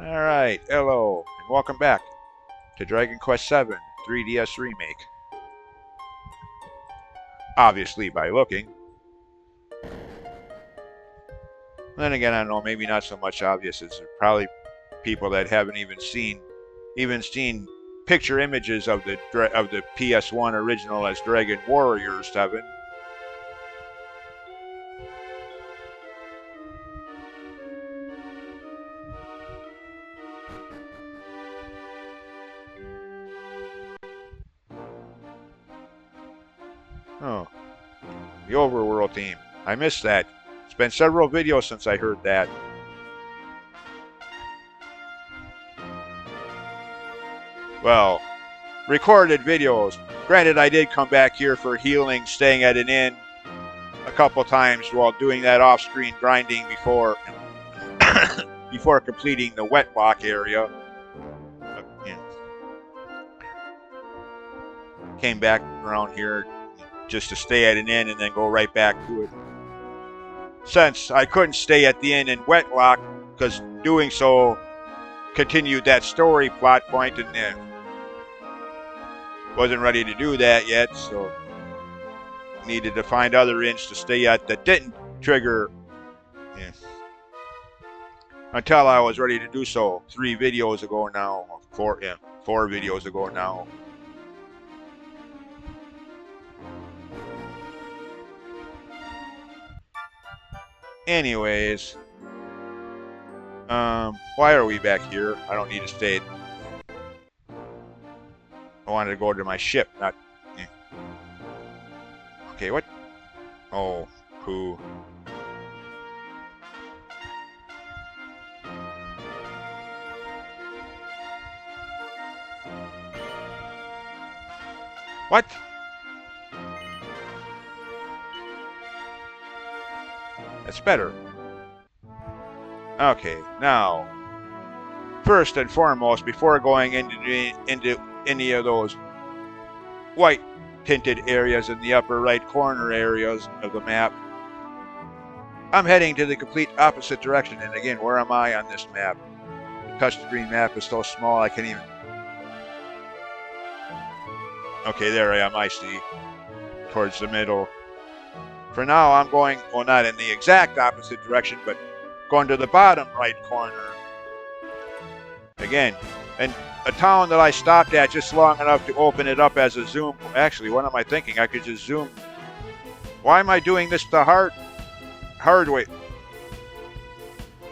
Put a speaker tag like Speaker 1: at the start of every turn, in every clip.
Speaker 1: Alright, hello, and welcome back to Dragon Quest VII 3DS Remake. Obviously by looking. Then again, I don't know, maybe not so much obvious as probably people that haven't even seen picture images of the PS1 original as Dragon Warrior 7. Oh, the overworld theme. I missed that. It's been several videos since I heard that. Well, recorded videos. Granted, I did come back here for healing, staying at an inn a couple times while doing that off-screen grinding before before completing the wet block area. Came back around here just to stay at an inn and then go right back to it. Since I couldn't stay at the inn in wet block, because doing so continued that story plot point, and wasn't ready to do that yet, so needed to find other inns to stay at that didn't trigger until I was ready to do so 3 videos ago now. 4 videos ago now. Anyways, why are we back here? I don't need to stay. I wanted to go to my ship, not. Okay, what? Oh, who? What? That's better. Okay, now, first and foremost, before going into any of those white tinted areas in the upper right corner areas of the map, I'm heading to the complete opposite direction. And again, where am I on this map? The touchscreen map is so small I can't even... Okay, there I am, I see. Towards the middle. For now, I'm going, well, not in the exact opposite direction, but going to the bottom right corner. Again, and a town that I stopped at just long enough to open it up as a zoom. Actually, what am I thinking? I could just zoom. Why am I doing this the hard way?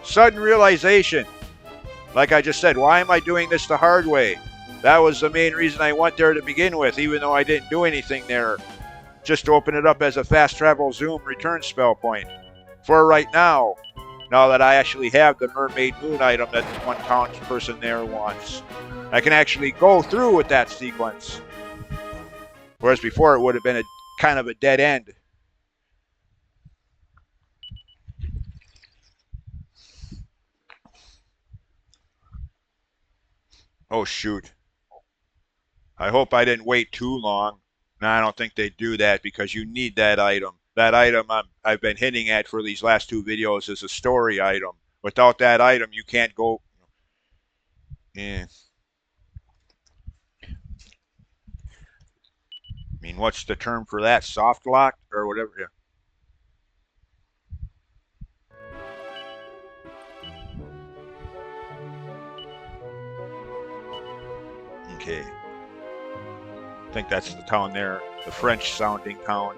Speaker 1: Sudden realization. Like I just said, why am I doing this the hard way? That was the main reason I went there to begin with, even though I didn't do anything there. Just to open it up as a fast travel zoom return spell point. For right now, now that I actually have the Mermaid Moon item that the one townsperson there wants, I can actually go through with that sequence. Whereas before it would have been a kind of a dead end. Oh shoot. I hope I didn't wait too long. No, I don't think they do that because you need that item. That item I've been hinting at for these last 2 videos is a story item. Without that item, you can't go... Yeah. I mean, what's the term for that? Soft lock or whatever? Yeah. Okay. I think that's the town there. The French sounding town.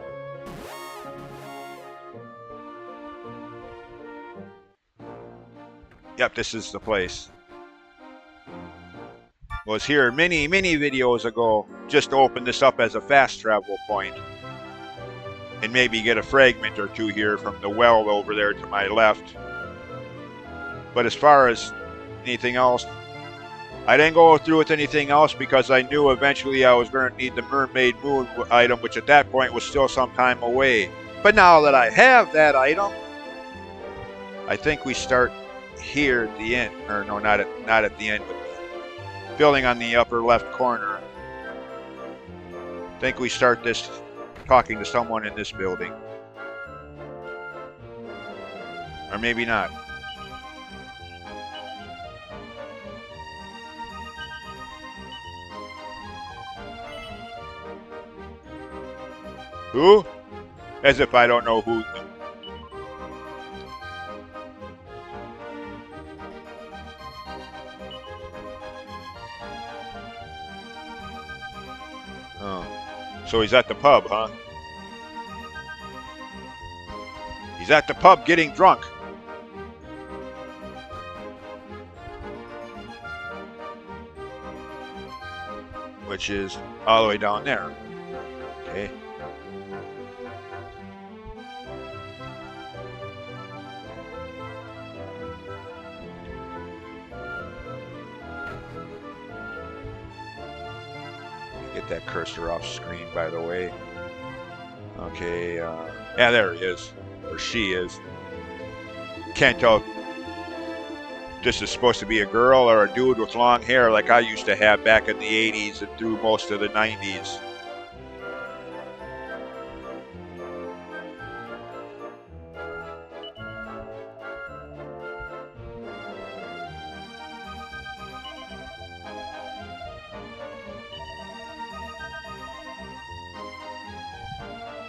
Speaker 1: Yep, this is the place. Was here many videos ago just to open this up as a fast travel point. And maybe get a fragment or 2 here from the well over there to my left. But as far as anything else, I didn't go through with anything else because I knew eventually I was going to need the Mermaid Moon item, which at that point was still some time away. But now that I have that item, I think we start here at the end. Or no, not at the end, but the building on the upper left corner. I think we start this talking to someone in this building. Or maybe not. Who? As if I don't know who. Oh. So he's at the pub, huh? He's at the pub getting drunk. Which is all the way down there. Okay. Get that cursor off screen, by the way. Okay, yeah, there he is. Or she is. Can't tell if this is supposed to be a girl or a dude with long hair like I used to have back in the 80s and through most of the 90s.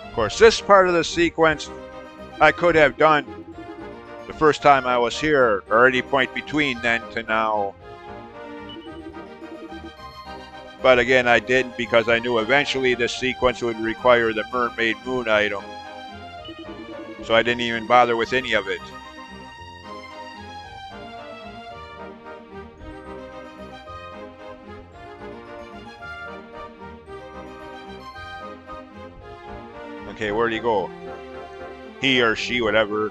Speaker 1: Of course, this part of the sequence I could have done the first time I was here, or any point between then to now. But again, I didn't because I knew eventually this sequence would require the Mermaid Moon item. So I didn't even bother with any of it. Okay, where'd he go? He or she, whatever.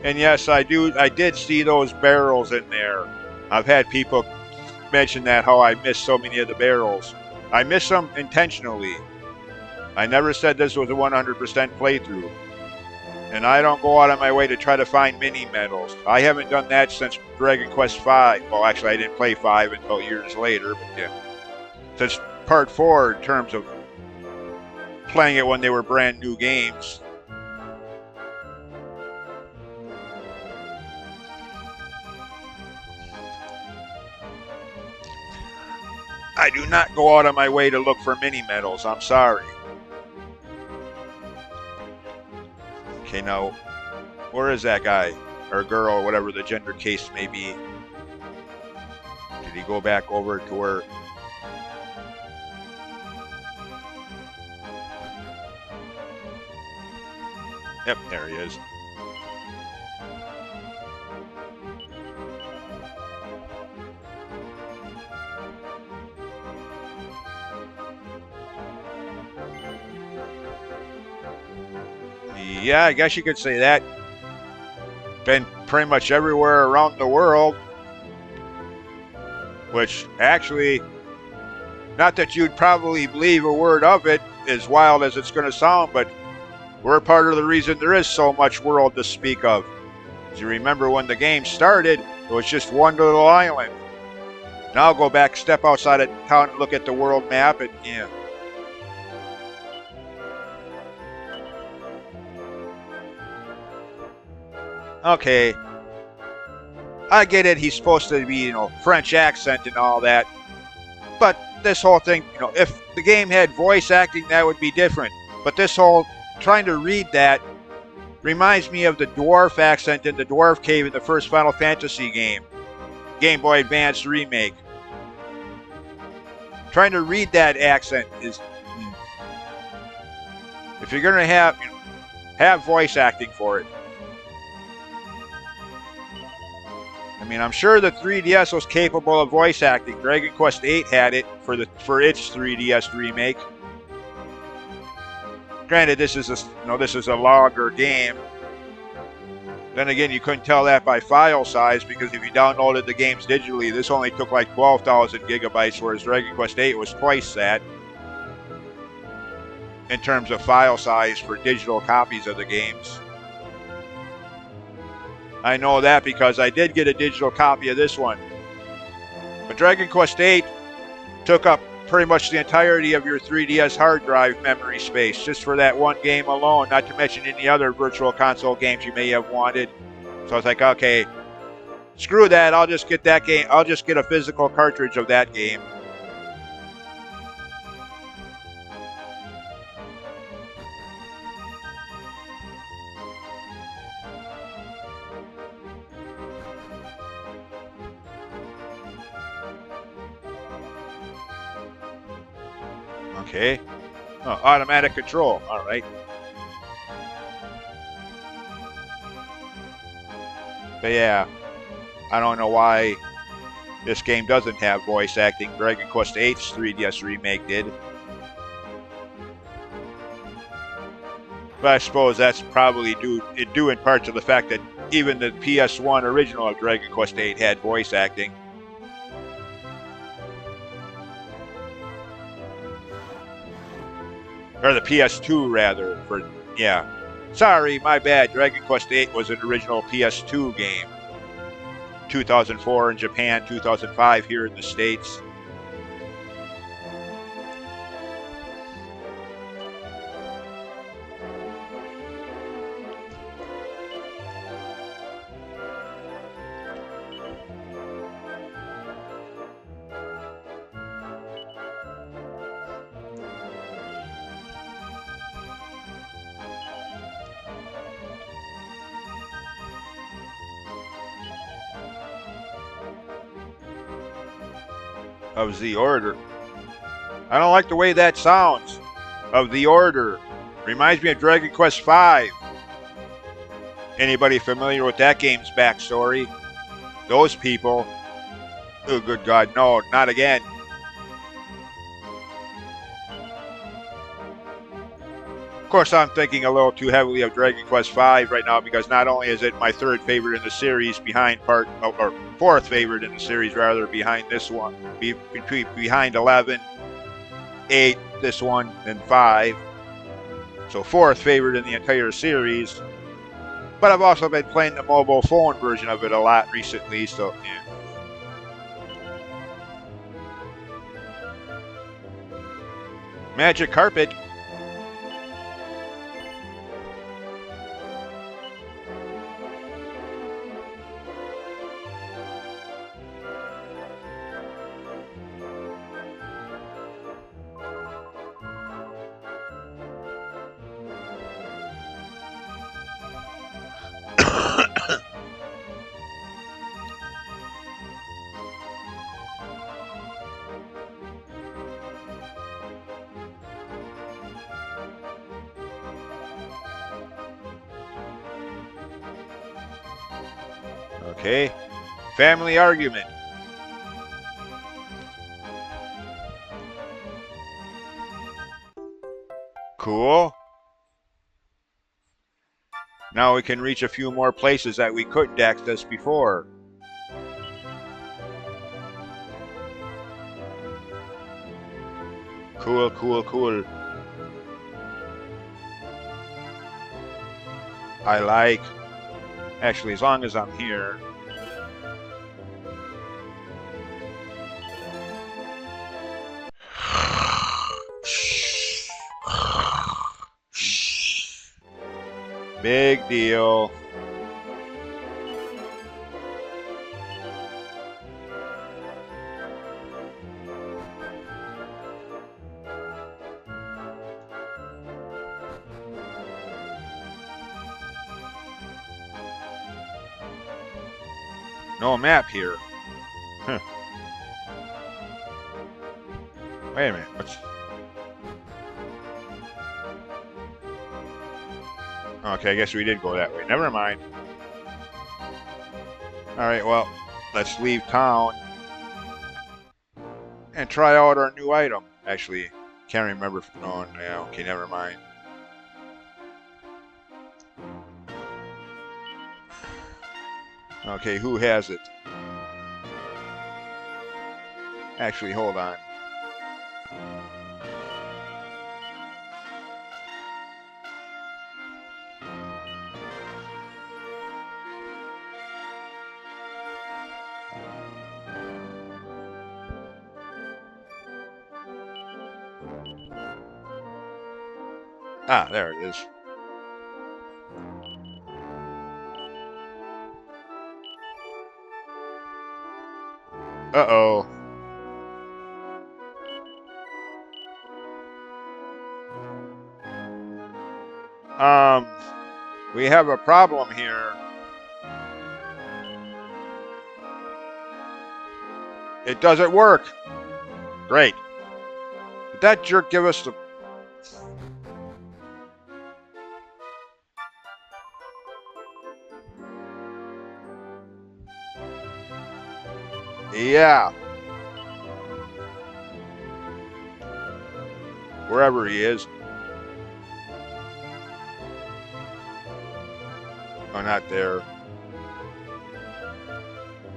Speaker 1: And yes, I did see those barrels in there. I've had people mention that, how I missed so many of the barrels. I missed them intentionally. I never said this was a 100% playthrough. And I don't go out of my way to try to find mini medals. I haven't done that since Dragon Quest V. Well, actually, I didn't play 5 until years later, but yeah. Since Part 4, in terms of playing it when they were brand new games. I do not go out of my way to look for mini medals. I'm sorry. Okay, now, where is that guy? Or girl, or whatever the gender case may be. Did he go back over to where... Yep, there he is. Yeah, I guess you could say that. Been pretty much everywhere around the world. Which, actually, not that you'd probably believe a word of it, as wild as it's going to sound, but we're part of the reason there is so much world to speak of. As you remember, when the game started, it was just one little island. Now go back, step outside of town, and look at the world map, and yeah. Okay, I get it, he's supposed to be, French accent and all that. But this whole thing, if the game had voice acting, that would be different. But this whole trying to read that reminds me of the dwarf accent in the Dwarf Cave in the first Final Fantasy game. Game Boy Advance remake. Trying to read that accent is... If you're going to have voice acting for it. I mean, I'm sure the 3DS was capable of voice acting. Dragon Quest VIII had it for its 3DS remake. Granted, this is a longer game. Then again, you couldn't tell that by file size, because if you downloaded the games digitally, this only took like 12,000 gigabytes, whereas Dragon Quest VIII was twice that in terms of file size for digital copies of the games. I know that because I did get a digital copy of this one. But Dragon Quest VIII took up pretty much the entirety of your 3DS hard drive memory space, just for that one game alone, not to mention any other Virtual Console games you may have wanted. So I was like, okay, Screw that. I'll just get that game. I'll just get a physical cartridge of that game. Okay. Oh, automatic control. All right. But yeah, I don't know why this game doesn't have voice acting. Dragon Quest VIII's 3DS remake did. But I suppose that's probably due in part to the fact that even the PS1 original of Dragon Quest VIII had voice acting. Or the PS2, rather. Yeah. Sorry, my bad. Dragon Quest VIII was an original PS2 game. 2004 in Japan, 2005 here in the States. Of the Order. I don't like the way that sounds. Of the Order. Reminds me of Dragon Quest V. Anybody familiar with that game's backstory? Those people. Oh, good God, no, not again. Of course, I'm thinking a little too heavily of Dragon Quest V right now because not only is it my third favorite in the series behind or fourth favorite in the series rather behind this one, behind 11, 8, this one, and 5. So fourth favorite in the entire series. But I've also been playing the mobile phone version of it a lot recently, so yeah. Magic Carpet. Okay. Family Argument. Cool. Now we can reach a few more places that we couldn't access before. Cool, cool, cool. I like. Actually, as long as I'm here. Big deal. No map here. Huh. Wait a minute. What's... Okay, I guess we did go that way. Never mind. Alright, well, let's leave town and try out our new item. Actually, can't remember. Oh, yeah, okay, never mind. Okay, who has it? Actually, hold on. Ah, there it is. Uh-oh. We have a problem here. It doesn't work. Great. Did that jerk give us the... Yeah. Wherever he is. Oh, not there.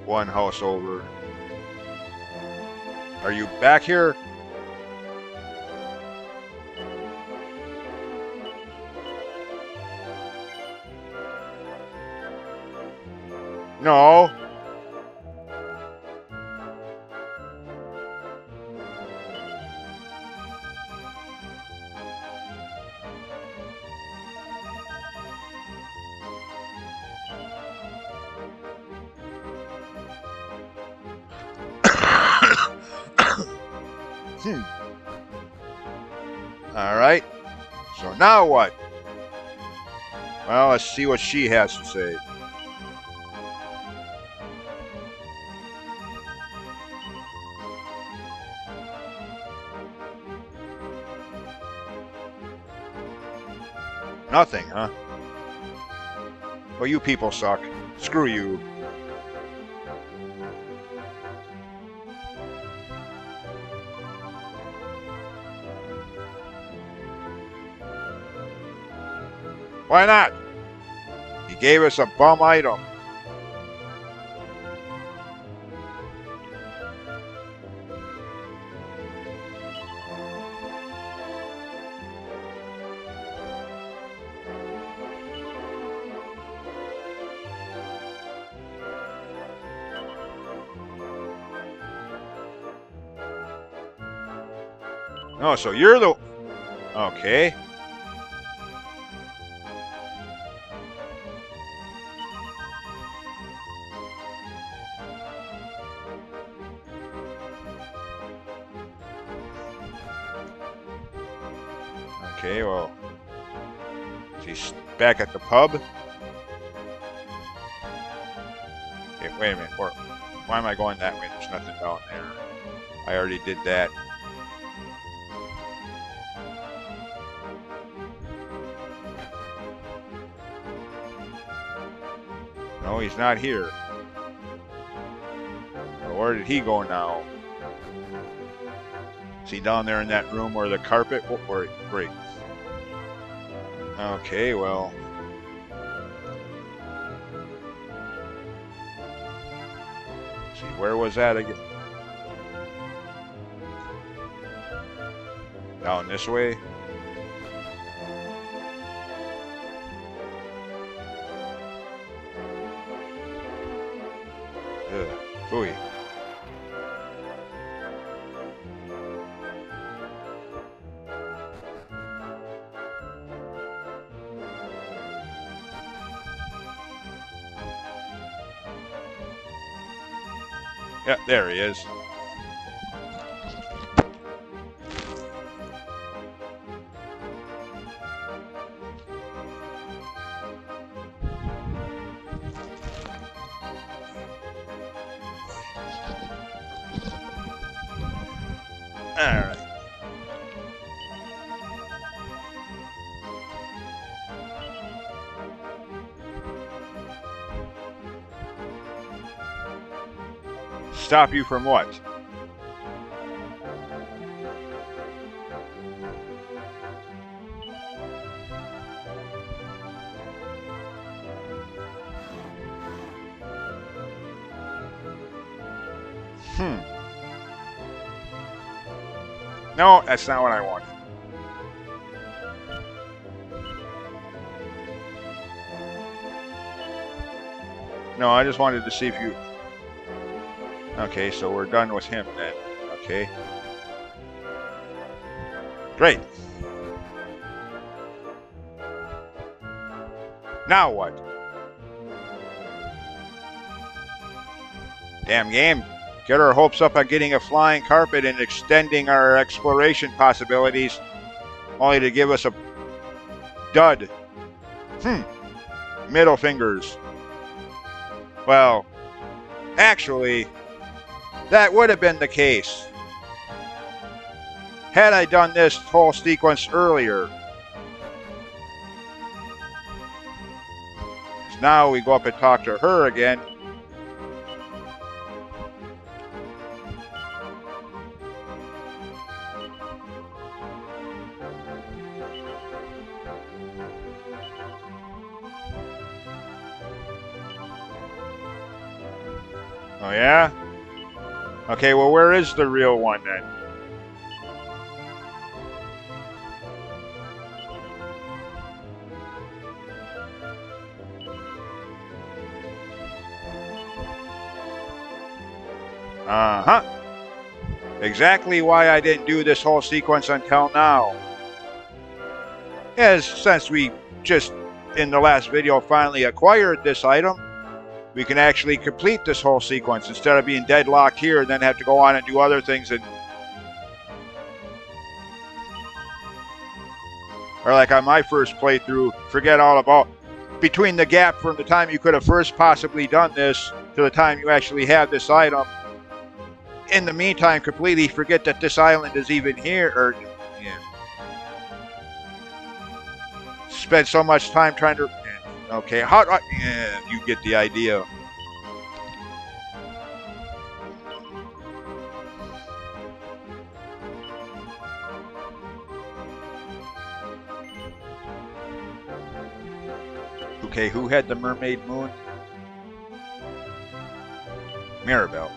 Speaker 1: One house over. Are you back here? No. All right. So now what? Well, let's see what she has to say. Nothing, huh? Well, you people suck. Screw you. Why not? He gave us a bum item. Oh, so you're the... Okay. Okay, well... She's back at the pub. Okay, wait a minute. Why am I going that way? There's nothing down there. I already did that. No, he's not here. Well, where did he go now? Is he down there in that room where the carpet? Wait. Okay, well. See, where was that again? Down this way? Ugh, phooey. Yeah, there he is. All right. Stop you from what? No, that's not what I wanted. No, I just wanted to see if you... Okay, so we're done with him then. Okay. Great. Now what? Damn game. get our hopes up on getting a flying carpet and extending our exploration possibilities, only to give us a dud. Middle fingers. Well, actually, that would have been the case had I done this whole sequence earlier. So now we go up and talk to her again. Oh yeah? Okay, well, where is the real one then? Uh-huh. Exactly why I didn't do this whole sequence until now. As since we just, in the last video, finally acquired this item, we can actually complete this whole sequence instead of being deadlocked here and then have to go on and do other things. And or like on my first playthrough, forget all about between the gap from the time you could have first possibly done this to the time you actually have this item. In the meantime, completely forget that this island is even here, or spend so much time trying to. Okay, how do I? Yeah, you get the idea. Okay, who had the mermaid moon? Mirabelle.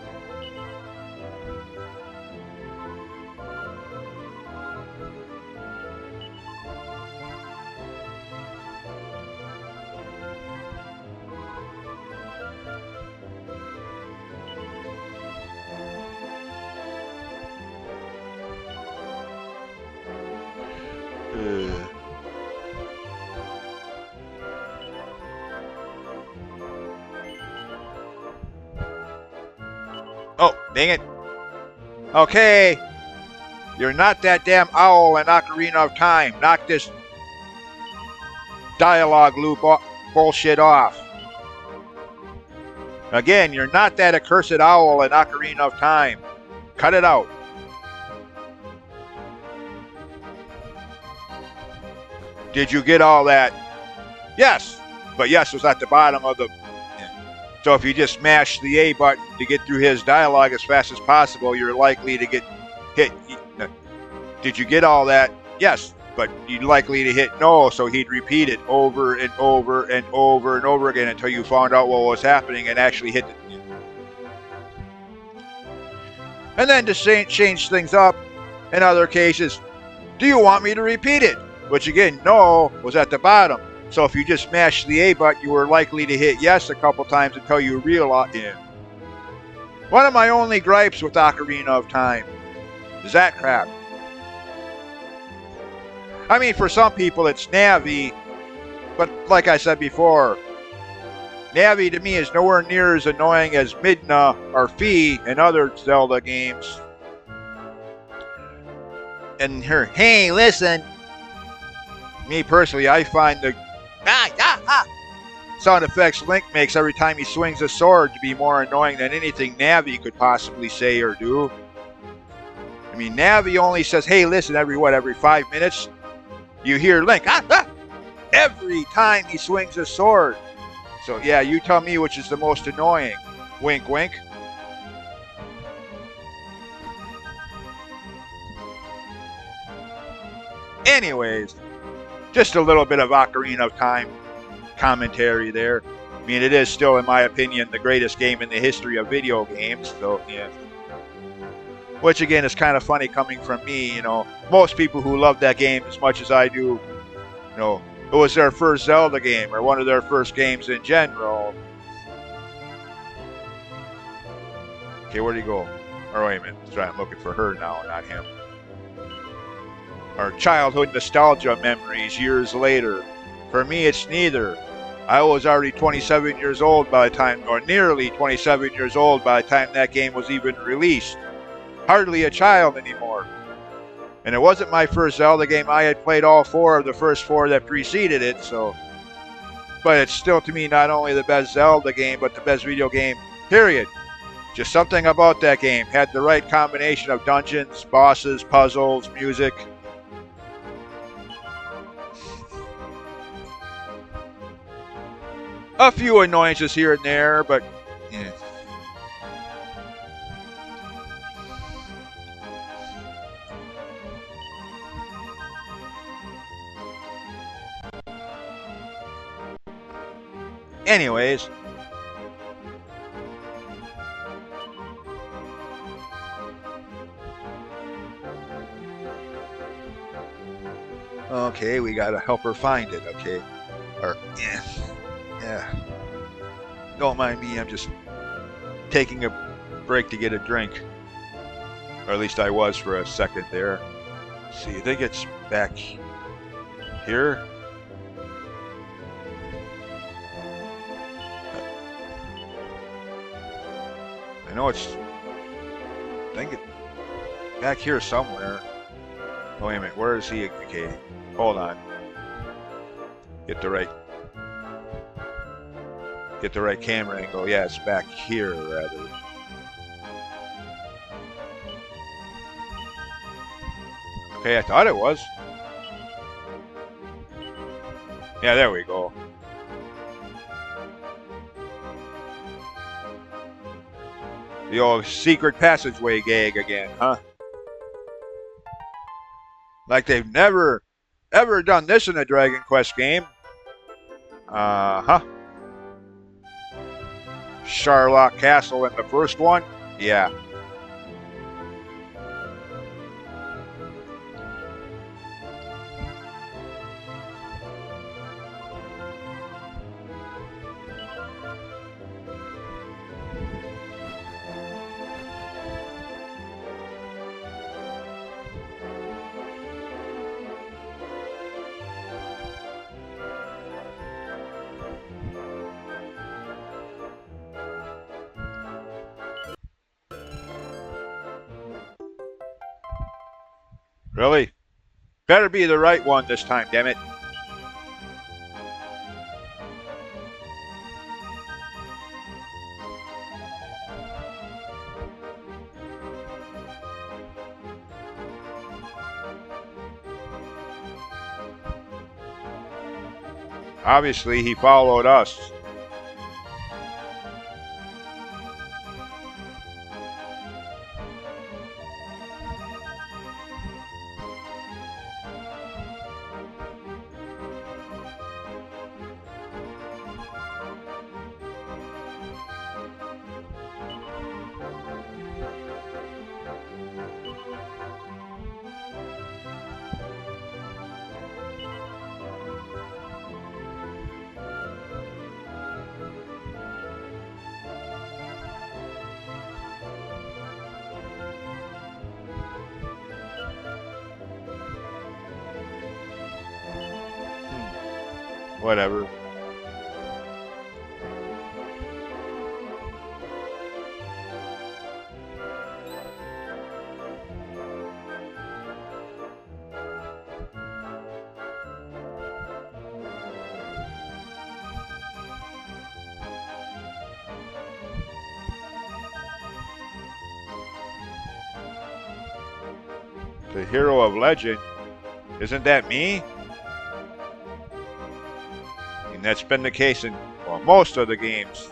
Speaker 1: Oh, dang it. Okay. You're not that damn owl in Ocarina of Time. Knock this dialogue loop bullshit off. Again, you're not that accursed owl in Ocarina of Time. Cut it out. Did you get all that? Yes. But yes was at the bottom of the... So if you just smash the A button to get through his dialogue as fast as possible, you're likely to get hit. Did you get all that? Yes. But you're likely to hit no, so he'd repeat it over and over and over and over again until you found out what was happening and actually hit the... And then to change things up, in other cases, do you want me to repeat it? Which again, no was at the bottom. So if you just smashed the A button, you were likely to hit yes a couple times until you realized it. One of my only gripes with Ocarina of Time is that crap. I mean, for some people it's Navi, but like I said before, Navi to me is nowhere near as annoying as Midna or Fi in other Zelda games. And her, hey, listen. Me personally, I find the sound effects Link makes every time he swings a sword to be more annoying than anything Navi could possibly say or do. I mean, Navi only says, hey, listen, every 5 minutes. You hear Link, every time he swings a sword. So yeah, you tell me which is the most annoying. Wink, wink. Anyways, just a little bit of Ocarina of Time commentary there. I mean, it is still, in my opinion, the greatest game in the history of video games. So yeah. Which again is kind of funny coming from me, you know. Most people who love that game as much as I do, you know, it was their first Zelda game or one of their first games in general. Okay, where'd he go? Or wait a minute, sorry, I'm looking for her now, not him. Our childhood nostalgia memories years later. For me, it's neither. I was already 27 years old by the time, or nearly 27 years old by the time that game was even released. Hardly a child anymore. And it wasn't my first Zelda game. I had played all 4 of the first 4 that preceded it, so. But it's still, to me, not only the best Zelda game, but the best video game, period. Just something about that game. Had the right combination of dungeons, bosses, puzzles, music. A few annoyances here and there, but yeah. Anyways. Okay, we gotta help her find it, okay? Or, yeah. Don't mind me, I'm just taking a break to get a drink. Or at least I was for a second there. Let's see, I think it's back here. I know it's, I think it's back here somewhere. Oh, wait a minute, where is he indicating? Hold on. Get the right camera angle. Yeah, it's back here, rather. Okay, I thought it was. Yeah, there we go. The old secret passageway gag again, huh? Like they've never, ever done this in a Dragon Quest game. Uh-huh. Sharlock Castle in the first one? Yeah. Really? Better be the right one this time, damn it. Obviously, he followed us. Whatever. The hero of legend. Isn't that me? And that's been the case in, well, most of the games,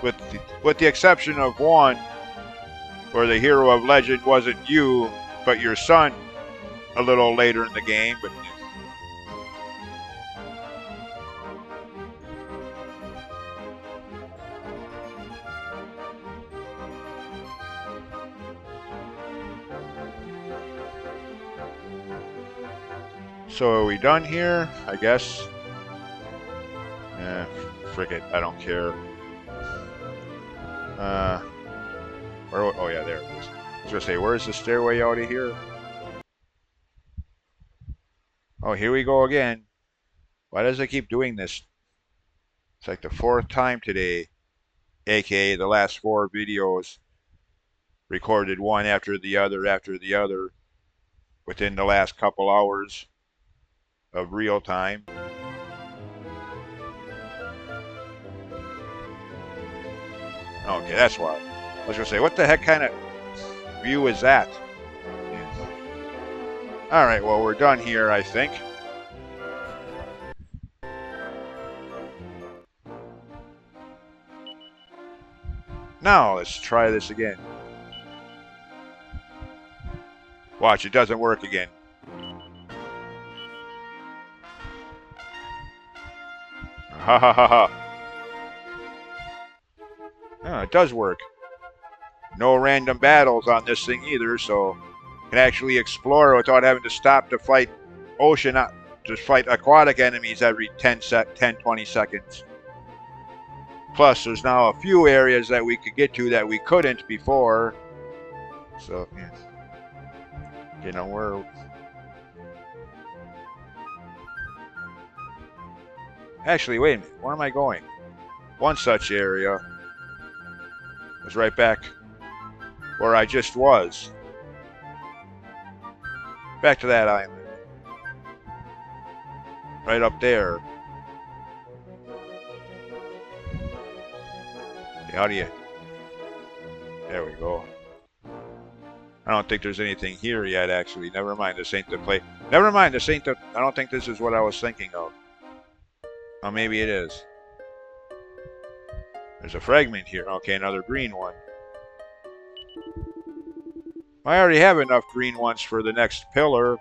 Speaker 1: with the exception of one, where the hero of legend wasn't you, but your son, a little later in the game. But so are we done here? I guess. Frick it, I don't care. Oh yeah, there it is. I was gonna say, where's the stairway out of here? Oh, here we go again. Why does it keep doing this? It's like the 4th time today, aka the last 4 videos recorded one after the other within the last couple hours of real time. Okay, that's why. I was gonna say, what the heck kind of view is that? All right, well, we're done here, I think. Now let's try this again. Watch, it doesn't work again. Ha ha ha ha. Oh, it does work. No random battles on this thing either, so you can actually explore without having to stop to fight to fight aquatic enemies every 20 seconds. Plus, there's now a few areas that we could get to that we couldn't before. So, yeah. You know, we're... Actually, wait a minute. Where am I going? One such area was right back where I just was. Back to that island. Right up there. How do you... There we go. I don't think there's anything here yet, actually. Never mind, this ain't the place. Never mind, this ain't the... I don't think this is what I was thinking of. Oh, maybe it is. There's a fragment here. Okay, another green one. I already have enough green ones for the next pillar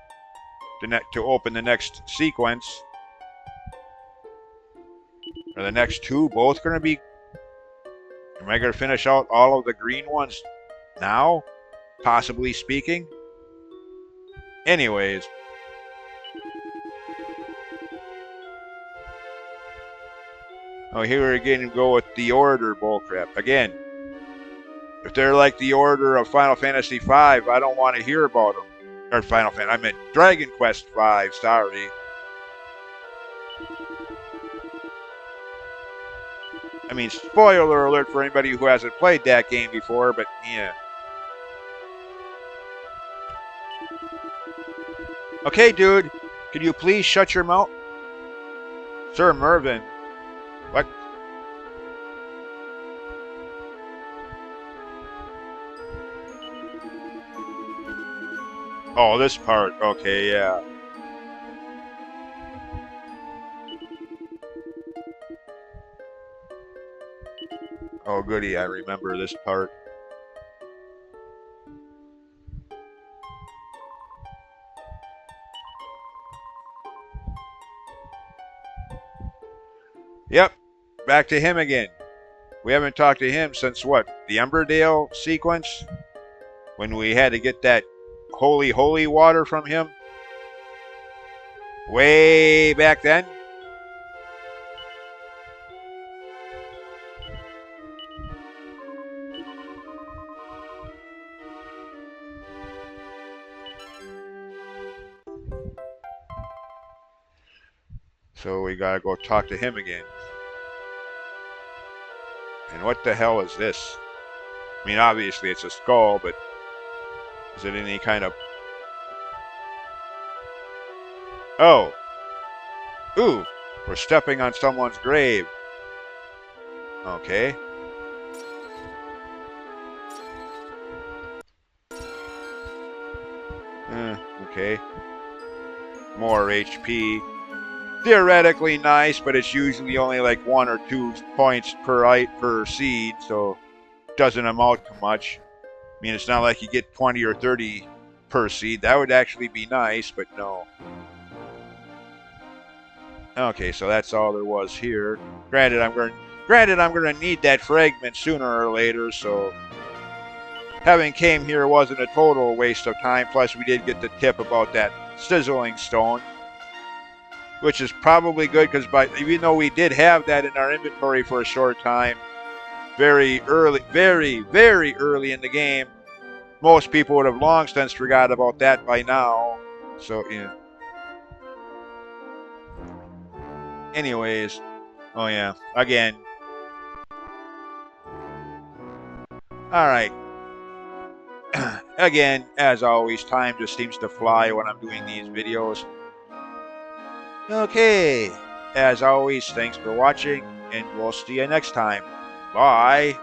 Speaker 1: to open the next sequence. Are the next two both going to be... Am I going to finish out all of the green ones now? Possibly speaking? Anyways. Oh, here we again go with the Order bullcrap. Again, if they're like the Order of Final Fantasy V, I don't want to hear about them. Or Final Fantasy, I meant Dragon Quest V, sorry. I mean, spoiler alert for anybody who hasn't played that game before, but yeah. Okay, dude, could you please shut your mouth? Sir Mervin. What? Oh, this part. Okay, yeah. Oh, goody, I remember this part. Yep, back to him again. We haven't talked to him since what? The Emberdale sequence? When we had to get that holy water from him? Way back then? So we gotta go talk to him again. And what the hell is this? I mean, obviously it's a skull, but is it any kind of... Oh! Ooh! We're stepping on someone's grave. Okay. Okay. More HP. Theoretically nice, but it's usually only like 1 or 2 points per seed, so it doesn't amount to much. I mean, it's not like you get 20 or 30 per seed. That would actually be nice, but no. Okay, so that's all there was here. Granted, I'm going to need that fragment sooner or later, so having came here wasn't a total waste of time. Plus, we did get the tip about that sizzling stone, which is probably good because even though we did have that in our inventory for a short time, very early in the game, most people would have long since forgot about that by now. So, yeah. Anyways, Oh, yeah. Again. All right. Again, as always, time just seems to fly when I'm doing these videos. Okay. As always, thanks for watching, and we'll see you next time. Bye.